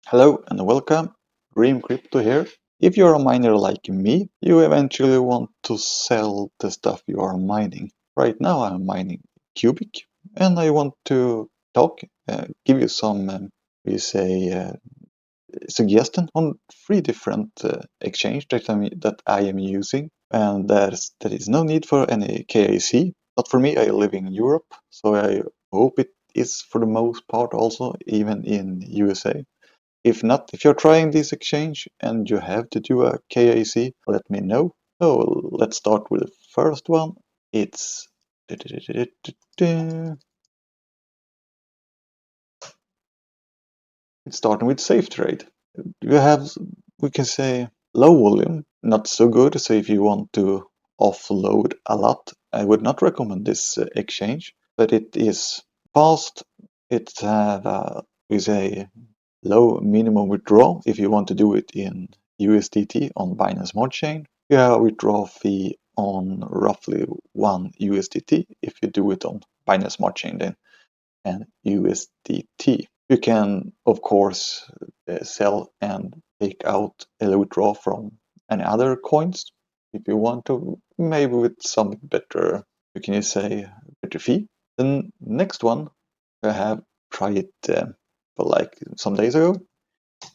Hello and welcome, Dream Crypto here. If you're a miner like me, you eventually want to sell the stuff you are mining. Right now I'm mining Qubic and I want to give you some, we say, suggestion on three different exchanges that I am using. And there is no need for any KYC. Not for me, I live in Europe, so I hope it is for the most part also even in USA. If not, if you're trying this exchange and you have to do a KYC, let me know. So let's start with the first one. It's starting with safe trade. You have, we can say, low volume, not so good. So if you want to offload a lot, I would not recommend this exchange. But it is fast. It have, we say, low minimum withdrawal if you want to do it in USDT on Binance Smart Chain. You have a withdrawal fee on roughly 1 USDT if you do it on Binance Smart Chain then and USDT. You can, of course, sell and take out a withdrawal from any other coins if you want to, maybe with some better, you can say, better fee. The next one I have tried it for like some days ago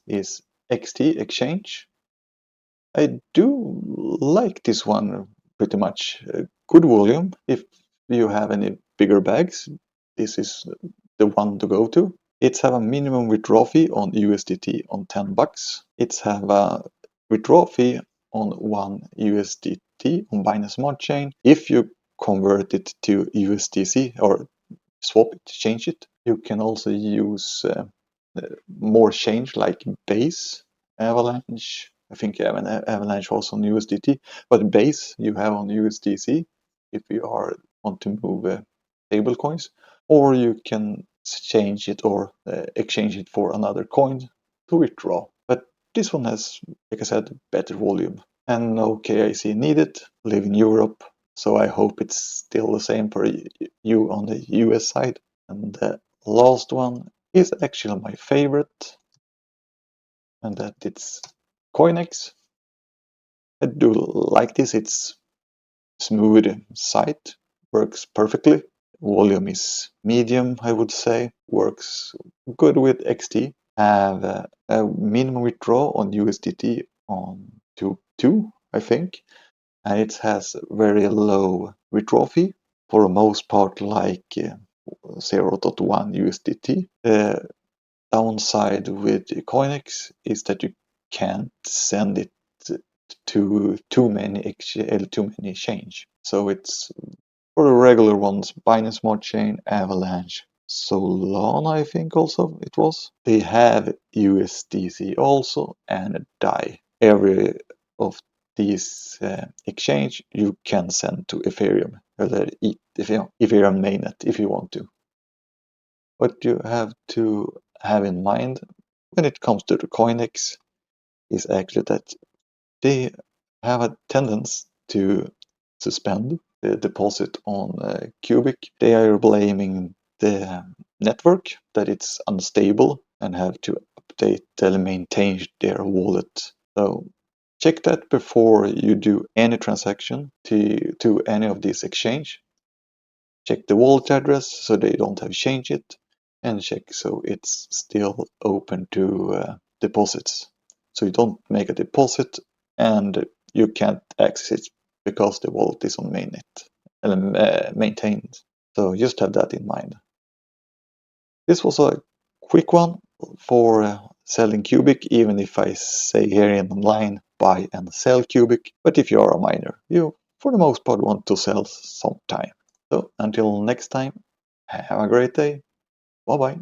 is XT Exchange. I do like this one pretty much. Good volume. If you have any bigger bags, this is the one to go to. It's have a minimum withdrawal fee on USDT on $10. It's have a withdrawal fee on 1 USDT on Binance Smart Chain. If you convert it to USDC or swap it, change it, you can also use more change like Base, Avalanche. I think you have an Avalanche also on USDT, but Base you have on USDC if you want to move stable coins, or you can change it or exchange it for another coin to withdraw. But this one has, like I said, better volume and no KIC needed. Live in Europe, so I hope it's still the same for you on the US side. And the last one is actually my favorite, and that it's Coinex. I do like this. It's smooth site, works perfectly. Volume is medium, I would say. Works good with XT. Have a minimum withdrawal on USDT on 2, I think. And it has very low withdrawal fee for the most part, like 0.1 USDT. The downside with Coinex is that you can't send it to too many change. So it's for the regular ones, Binance Smart Chain, Avalanche, Solana, I think also it was. They have USDC also and DAI. Every of these exchange you can send to Ethereum, or Ethereum mainnet if you want to. What you have to have in mind when it comes to the Coinex is actually that they have a tendency to suspend the deposit on Qubic. They are blaming the network that it's unstable and have to update and maintain their wallet. So check that before you do any transaction to any of these exchange. Check the wallet address so they don't have changed it, and check so it's still open to deposits. So you don't make a deposit and you can't access it because the wallet is on mainnet and maintained. So just have that in mind. This was a quick one for selling Qubic, even if I say here in line buy and sell Qubic. But if you are a miner, you for the most part want to sell sometime. So until next time, have a great day. Bye bye.